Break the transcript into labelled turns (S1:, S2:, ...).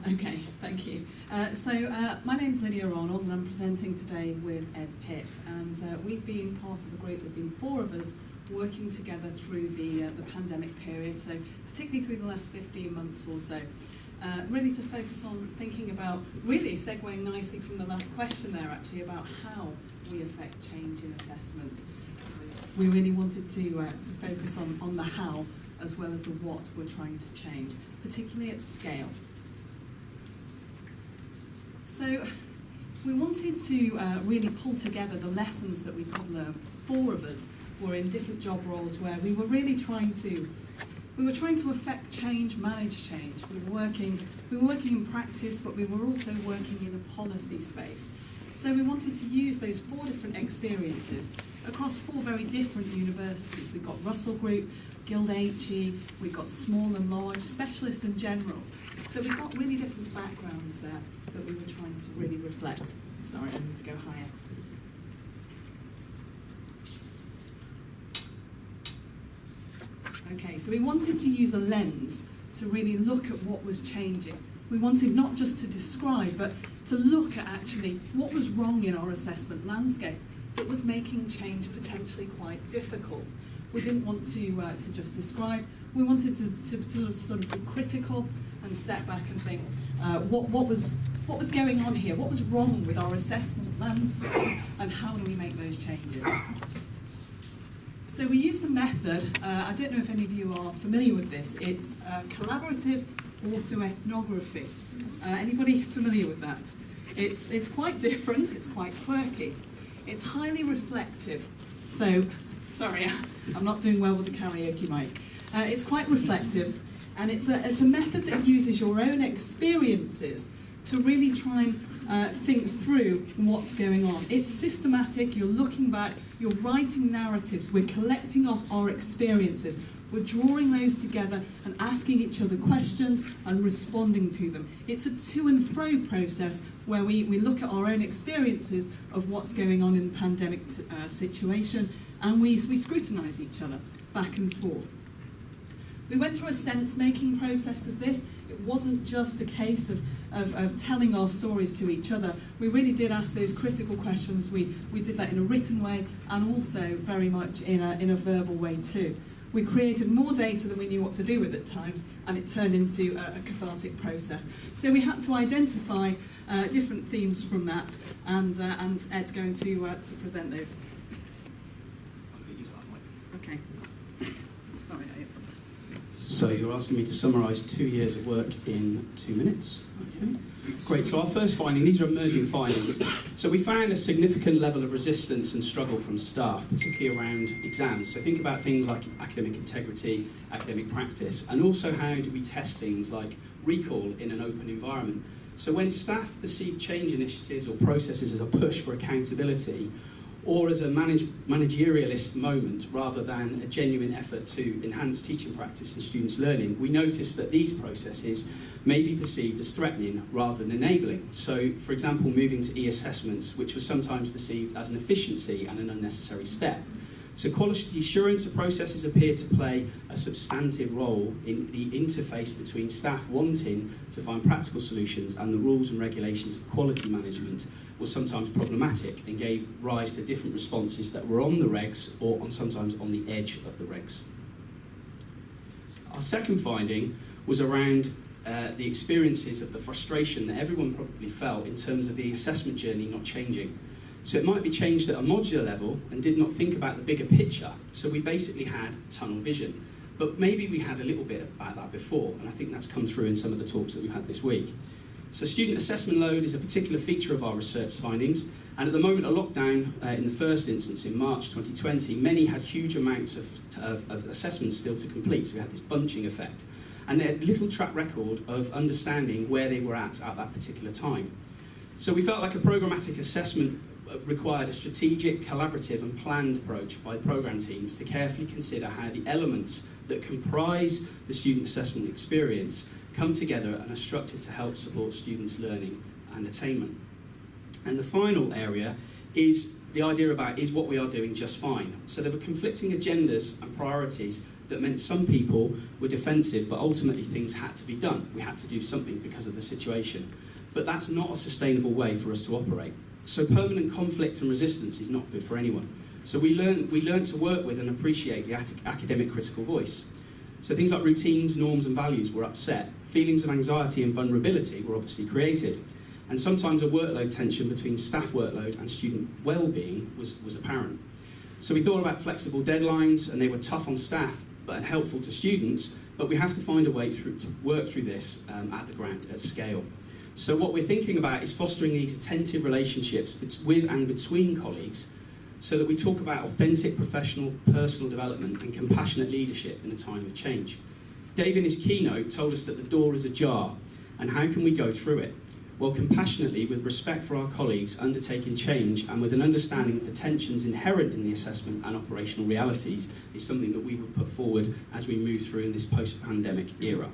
S1: Okay, thank you. My name's Lydia, Arnold, and I'm presenting today with Ed Pitt. And we've been part of a group, there's been 4 of us working together through the pandemic period, so particularly through the last 15 months or so. Really to focus on thinking about, really segueing nicely from the last question there actually, about how we affect change in assessment. We really wanted to focus on the how as well as the what we're trying to change, particularly at scale. So we wanted to really pull together the lessons that we could learn. 4 of us were in different job roles where we were really trying to affect change, manage change. We were working in practice, but we were also working in a policy space. So we wanted to use those 4 different experiences across 4 very different universities. We've got Russell Group, Guild AHE, we've got small and large, specialist and general. So we've got really different backgrounds there that we were trying to really reflect. Sorry, I need to go higher. Okay, so we wanted to use a lens to really look at what was changing. We wanted not just to describe, but to look at actually what was wrong in our assessment landscape that was making change potentially quite difficult. We didn't want to just describe. We wanted to sort of be critical and step back and think, what was going on here? What was wrong with our assessment landscape, and how do we make those changes? So we used a method. I don't know if any of you are familiar with this. It's collaborative autoethnography. Anybody familiar with that? It's quite different. It's quite quirky. It's highly reflective. So, sorry, I'm not doing well with the karaoke mic. It's quite reflective, and it's a method that uses your own experiences to really try and think through what's going on. It's systematic. You're looking back. You're writing narratives. We're collecting off our experiences. We're drawing those together and asking each other questions and responding to them. It's a to and fro process where we look at our own experiences of what's going on in the pandemic situation, and we scrutinise each other back and forth. We went through a sense-making process of this. It wasn't just a case of telling our stories to each other. We really did ask those critical questions. We did that in a written way and also very much in a verbal way too. We created more data than we knew what to do with at times, and it turned into a cathartic process. So we had to identify different themes from that, and Ed's going to present those. Okay. Sorry.
S2: So you're asking me to summarise 2 years of work in 2 minutes? Okay. Great, so our first finding, these are emerging findings. So we found a significant level of resistance and struggle from staff, particularly around exams. So think about things like academic integrity, academic practice, and also how do we test things like recall in an open environment. So when staff perceive change initiatives or processes as a push for accountability, or as a managerialist moment rather than a genuine effort to enhance teaching practice and students' learning, we noticed that these processes may be perceived as threatening rather than enabling. So, for example, moving to e-assessments, which was sometimes perceived as an efficiency and an unnecessary step. So quality assurance processes appear to play a substantive role in the interface between staff wanting to find practical solutions and the rules and regulations of quality management was sometimes problematic and gave rise to different responses that were on the regs or sometimes on the edge of the regs. Our second finding was around the experiences of the frustration that everyone probably felt in terms of the assessment journey not changing. So it might be changed at a modular level and did not think about the bigger picture. So we basically had tunnel vision. But maybe we had a little bit about that before, and I think that's come through in some of the talks that we've had this week. So student assessment load is a particular feature of our research findings, and at the moment of lockdown, in the first instance in March 2020, many had huge amounts of assessments still to complete, so we had this bunching effect. And they had little track record of understanding where they were at that particular time. So we felt like a programmatic assessment required a strategic, collaborative and planned approach by programme teams to carefully consider how the elements that comprise the student assessment experience come together and are structured to help support students' learning and attainment. And the final area is the idea about is what we are doing just fine. So there were conflicting agendas and priorities that meant some people were defensive, but ultimately things had to be done. We had to do something because of the situation. But that's not a sustainable way for us to operate. So permanent conflict and resistance is not good for anyone. So we learn to work with and appreciate the academic critical voice. So things like routines, norms and values were upset. Feelings of anxiety and vulnerability were obviously created. And sometimes a workload tension between staff workload and student well-being was apparent. So we thought about flexible deadlines, and they were tough on staff but helpful to students, but we have to find a way to work through this at scale. So what we're thinking about is fostering these attentive relationships with and between colleagues, so that we talk about authentic professional, personal development and compassionate leadership in a time of change. Dave, in his keynote, told us that the door is ajar, and how can we go through it? Well, compassionately, with respect for our colleagues undertaking change and with an understanding of the tensions inherent in the assessment and operational realities is something that we would put forward as we move through in this post-pandemic era.